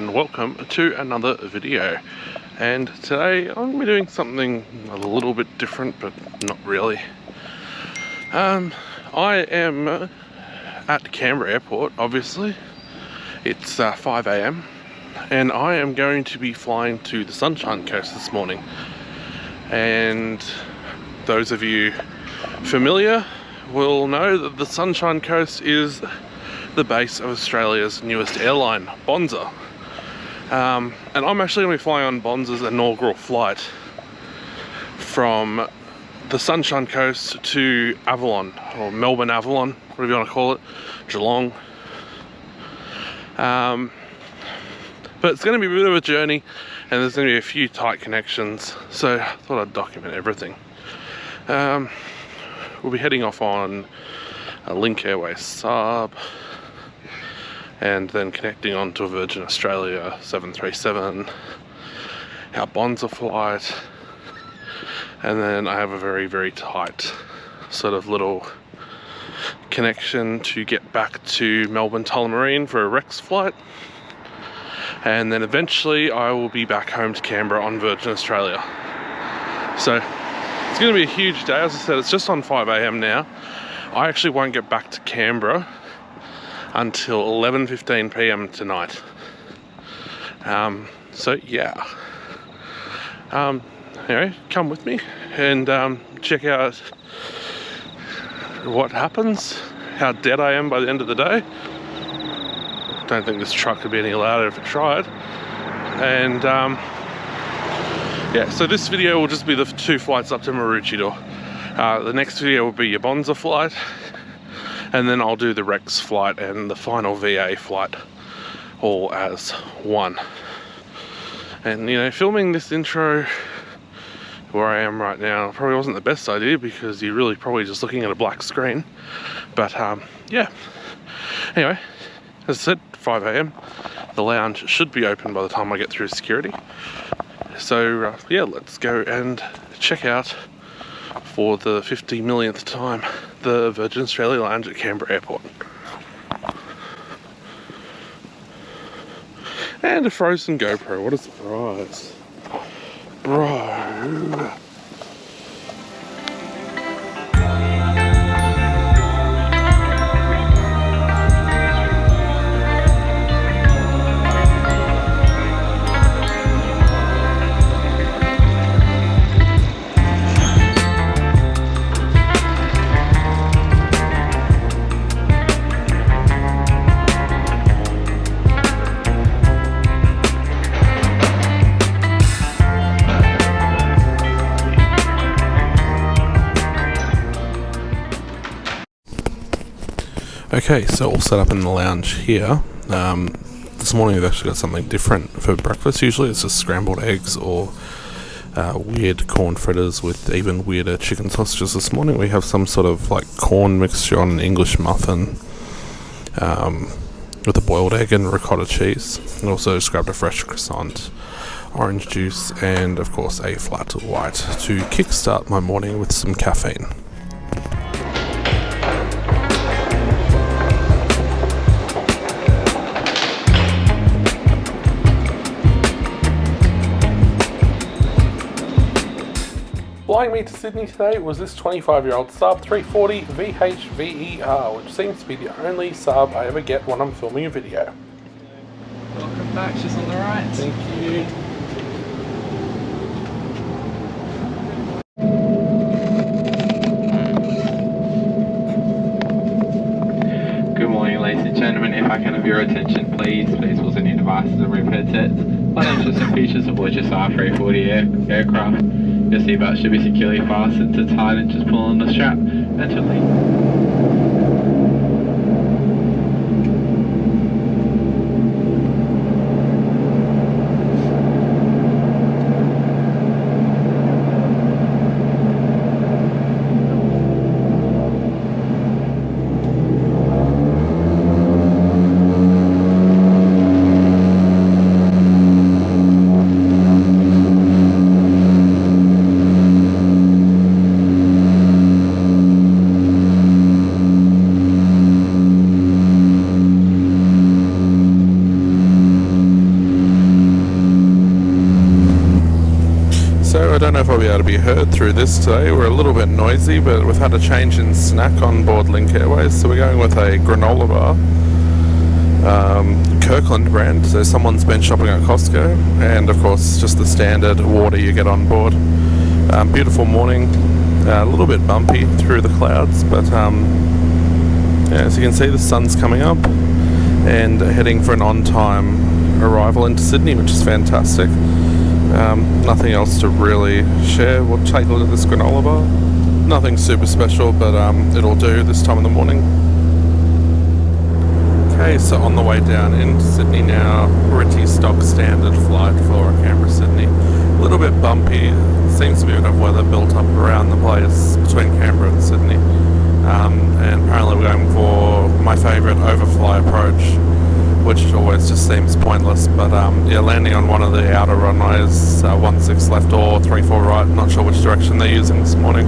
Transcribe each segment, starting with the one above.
and welcome to another video. And today I'm going to be doing something a little bit different, but not really. I am at Canberra Airport, obviously. It's 5 AM and I am going to be flying to the Sunshine Coast this morning. And those of you familiar will know that the Sunshine Coast is the base of Australia's newest airline, Bonza. And I'm actually going to be flying on Bonza's inaugural flight from the Sunshine Coast to Avalon, or Melbourne Avalon, whatever you want to call it, Geelong. But it's going to be a bit of a journey, and there's going to be a few tight connections, so I thought I'd document everything. We'll be heading off on a Link Airways sub, and then connecting on to a Virgin Australia 737, our Bonza flight, and then I have a very tight sort of little connection to get back to Melbourne Tullamarine for a Rex flight, and then eventually I will be back home to Canberra on Virgin Australia. So it's going to be a huge day. As I said, it's just on 5 AM now. I actually won't get back to Canberra until 11:15 PM tonight. So yeah. Anyway, come with me and check out what happens, how dead I am by the end of the day. Don't think this truck could be any louder if it tried. And yeah, so this video will just be the 2 flights up to Maroochydore. The next video will be your Bonza flight, and then I'll do the Rex flight and the final VA flight all as one. And you know, filming this intro where I am right now probably wasn't the best idea, because you're really probably just looking at a black screen. But yeah, anyway, as I said, 5 AM. The lounge should be open by the time I get through security. So yeah, let's go and check out, for the 50 millionth time, the Virgin Australia Lounge at Canberra Airport. And a frozen GoPro, what a surprise. Bro. Okay, so all set up in the lounge here. This morning we've actually got something different for breakfast. Usually it's just scrambled eggs or weird corn fritters with even weirder chicken sausages. This morning we have some sort of like corn mixture on an English muffin with a boiled egg and ricotta cheese. And also just grabbed a fresh croissant, orange juice, and of course a flat white to kickstart my morning with some caffeine. Flying me to Sydney today was this 25-year-old Saab 340 VHVER, which seems to be the only Saab I ever get when I'm filming a video. Welcome back, she's on the right. Thank you. Good morning, ladies and gentlemen. If I can have your attention, please pause any devices and remove headsets. Financials and features aboard your Saab 340 aircraft. Your seatbelt should be securely fastened to tight, and just pull on the strap until So I don't know if I'll be able to be heard through this today. We're a little bit noisy, but we've had a change in snack on board Link Airways, so we're going with a granola bar, Kirkland brand, so someone's been shopping at Costco, and of course just the standard water you get on board. Beautiful morning, a little bit bumpy through the clouds, but yeah, as you can see the sun's coming up and heading for an on-time arrival into Sydney, which is fantastic. Nothing else to really share. We'll take a look at this granola bar. Nothing super special, but it'll do this time in the morning. Okay, so on the way down into Sydney now, pretty stock standard flight for Canberra Sydney. A little bit bumpy, seems to be a bit of weather built up around the place between Canberra and Sydney. And apparently we're going for my favourite overfly approach, which always just seems pointless, but yeah, landing on one of the outer runways, 16 left or 34 right, not sure which direction they're using this morning.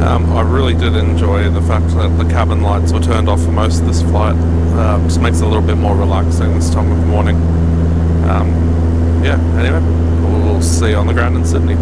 I really did enjoy the fact that the cabin lights were turned off for most of this flight. Just makes it a little bit more relaxing this time of the morning. Yeah, anyway, we'll see you on the ground in Sydney.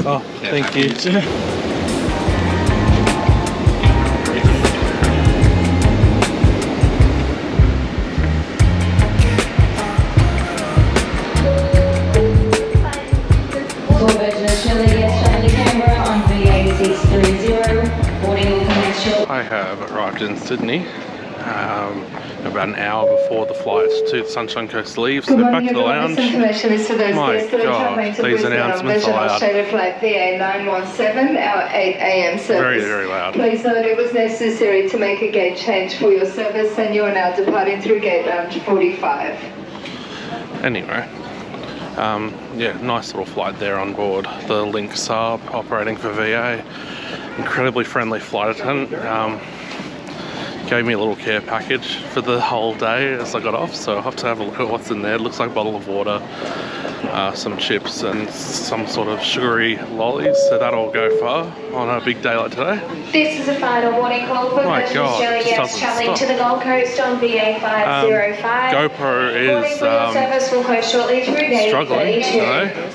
Oh, thank you. I have arrived in Sydney about an hour before the flight to the Sunshine Coast leaves, so back to the lounge. My God, these announcements are loud. Flight VA 917, our 8 a.m. service. Very, very loud. Please note it was necessary to make a gate change for your service, and you are now departing through gate lounge 45. Anyway, yeah, nice little flight there on board the Link Saab operating for VA. Incredibly friendly flight attendant. Gave me a little care package for the whole day as I got off, so I'll have to have a look at what's in there. It looks like a bottle of water, some chips and some sort of sugary lollies, so that'll go far on a big day like today. This is a final warning call for passengers travelling to the Gold Coast on VA 505. GoPro is service will close shortly through gate struggling 32. today,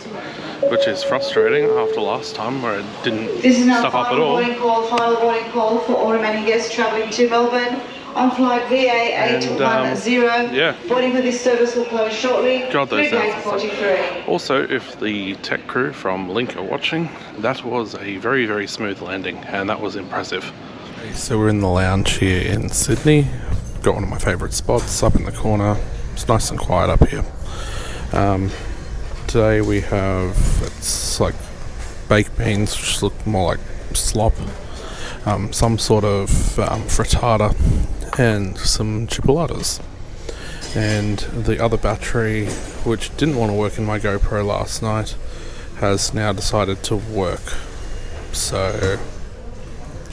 which is frustrating after last time where it didn't stuff up at all. Final warning call for all remaining guests travelling to Melbourne on flight VA 810. Yeah. Boarding for this service will close shortly. God, those through gate sounds 43. Also, if the tech crew from Link are watching, that was a very, very smooth landing, and that was impressive. Okay, so we're in the lounge here in Sydney. Got one of my favourite spots up in the corner. It's nice and quiet up here. Today we have, it's like baked beans, which look more like slop, some sort of frittata, and some chipolatas. And the other battery, which didn't want to work in my GoPro last night, has now decided to work. So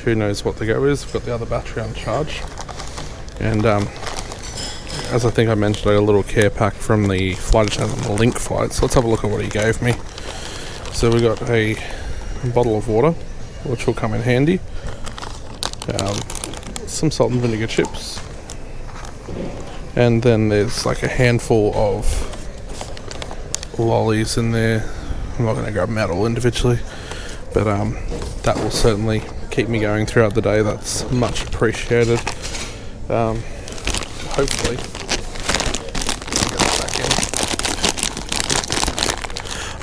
who knows what the go is. We've got the other battery on charge. And as I think I mentioned, I got a little care pack from the flight attendant on the Link flight, so let's have a look at what he gave me. So we got a bottle of water, which will come in handy, some salt and vinegar chips, and then there's like a handful of lollies in there. I'm not going to grab them out all individually, but that will certainly keep me going throughout the day. That's much appreciated. Hopefully,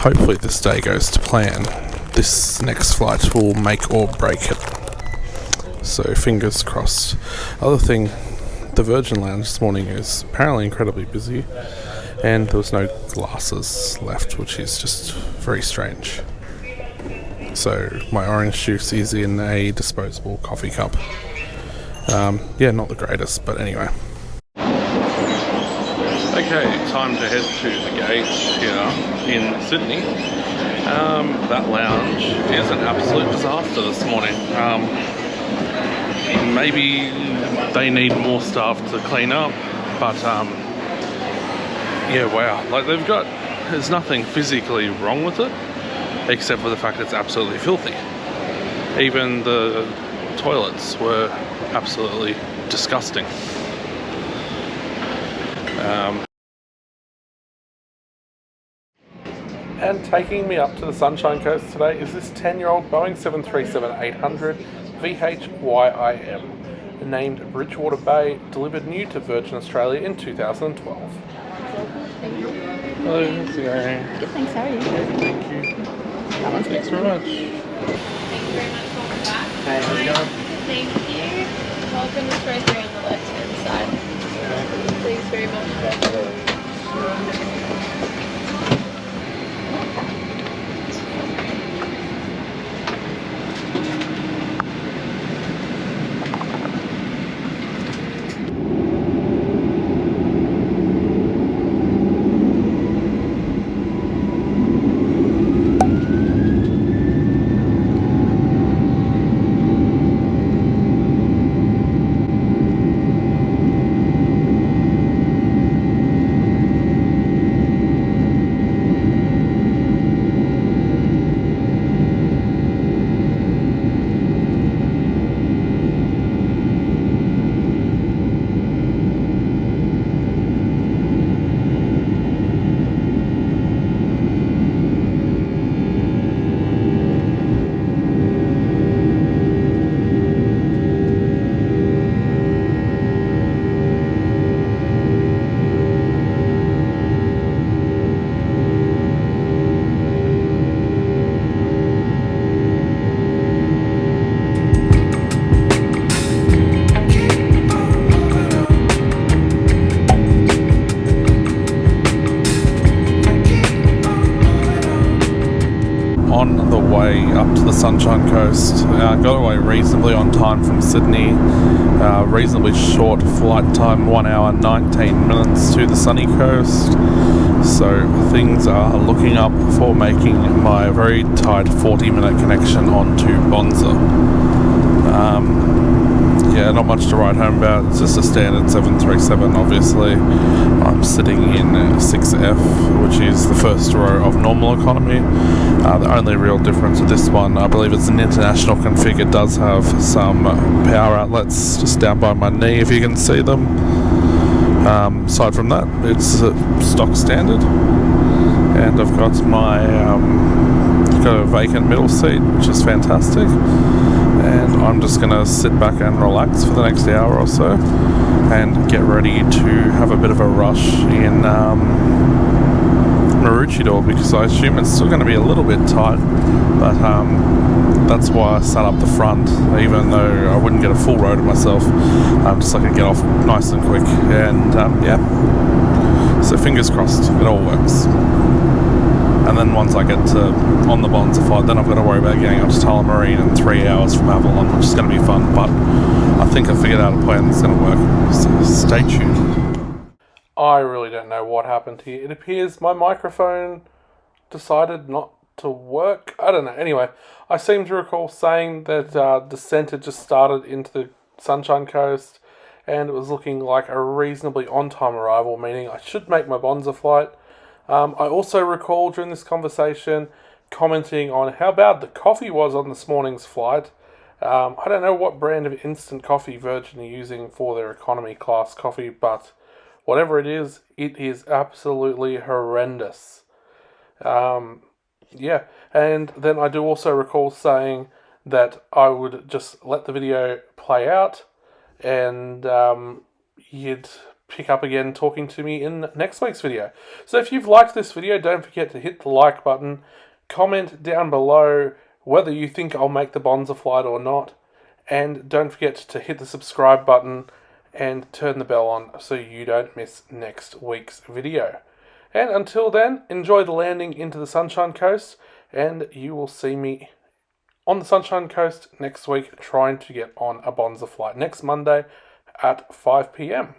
hopefully this day goes to plan. This next flight will make or break it. So fingers crossed. Other thing, the Virgin Lounge this morning is apparently incredibly busy, and there was no glasses left, which is just very strange. So my orange juice is in a disposable coffee cup. Yeah, not the greatest, but anyway. Okay, time to head to the gate here in Sydney. That lounge is an absolute disaster this morning. Maybe they need more staff to clean up, but yeah, wow. Like there's nothing physically wrong with it, except for the fact it's absolutely filthy. Even the toilets were absolutely disgusting. And taking me up to the Sunshine Coast today is this 10-year-old Boeing 737-800 VHYIM, named Bridgewater Bay, delivered new to Virgin Australia in 2012. Hello, how's it going? Good, thanks, how are you? Thank you. Thanks very much. Thank you very much, welcome back. Hey, how's it going? Thank you. Welcome to Spray 3 on the left-hand side. Thanks very much. On the way up to the Sunshine Coast, got away reasonably on time from Sydney. Reasonably short flight time, 1 hour 19 minutes to the sunny coast. So things are looking up for making my very tight 40-minute connection onto Bonza. Yeah, not much to write home about. It's just a standard 737, obviously. I'm sitting in 6F, which is the first row of normal economy. The only real difference with this one, I believe it's an international config. It does have some power outlets just down by my knee, if you can see them. Aside from that, it's stock standard. And I've got my got a vacant middle seat, which is fantastic. And I'm just going to sit back and relax for the next hour or so and get ready to have a bit of a rush in Maroochydore, because I assume it's still going to be a little bit tight, but that's why I sat up the front, even though I wouldn't get a full row to myself, just so I could get off nice and quick. And yeah, so fingers crossed it all works. And then once I get to on the Bonza flight, then I've got to worry about getting up to Tullamarine in 3 hours from Avalon, which is going to be fun, but I think I figured out a plan that's going to work, so stay tuned. I really don't know what happened here. It appears my microphone decided not to work. I don't know. Anyway, I seem to recall saying that descent had just started into the Sunshine Coast, and it was looking like a reasonably on-time arrival, meaning I should make my Bonza flight. I also recall during this conversation commenting on how bad the coffee was on this morning's flight. I don't know what brand of instant coffee Virgin are using for their economy class coffee, but whatever it is absolutely horrendous. Yeah, and then I do also recall saying that I would just let the video play out, and you'd pick up again talking to me in next week's video. So if you've liked this video, don't forget to hit the like button, comment down below whether you think I'll make the Bonza flight or not, and don't forget to hit the subscribe button and turn the bell on so you don't miss next week's video. And until then, enjoy the landing into the Sunshine Coast, and you will see me on the Sunshine Coast next week trying to get on a Bonza flight next Monday at 5 p.m.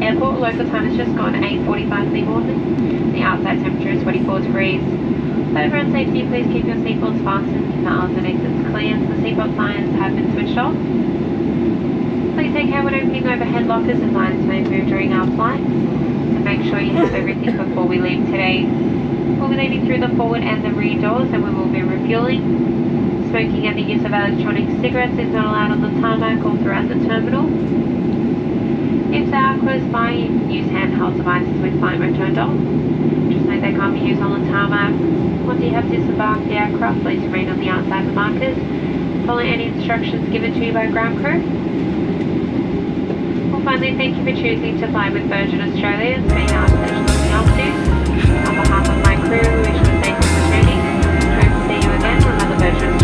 Airport. Local time has just gone 8:45 in the morning. The outside temperature is 24 degrees. So everyone safety, please keep your seatbelts fastened, mouths and exits clear. The seatbelt signs have been switched off. Please take care when opening overhead lockers as lines may move during our flight. And make sure you have everything before we leave today. We'll be leaving through the forward and the rear doors, and we will be refueling. Smoking and the use of electronic cigarettes is not allowed on the tarmac or throughout the terminal. If they are close by, use handheld devices with flight mode turned off. Just know they can't be used on the tarmac. Once you have disembarked the aircraft, please remain on the outside of the markers. Follow any instructions given to you by ground crew. Well, finally, thank you for choosing to fly with Virgin Australia and being our special looking after. On behalf of my crew, we wish you a safe returning. Hope to see you again on another Virgin Australia.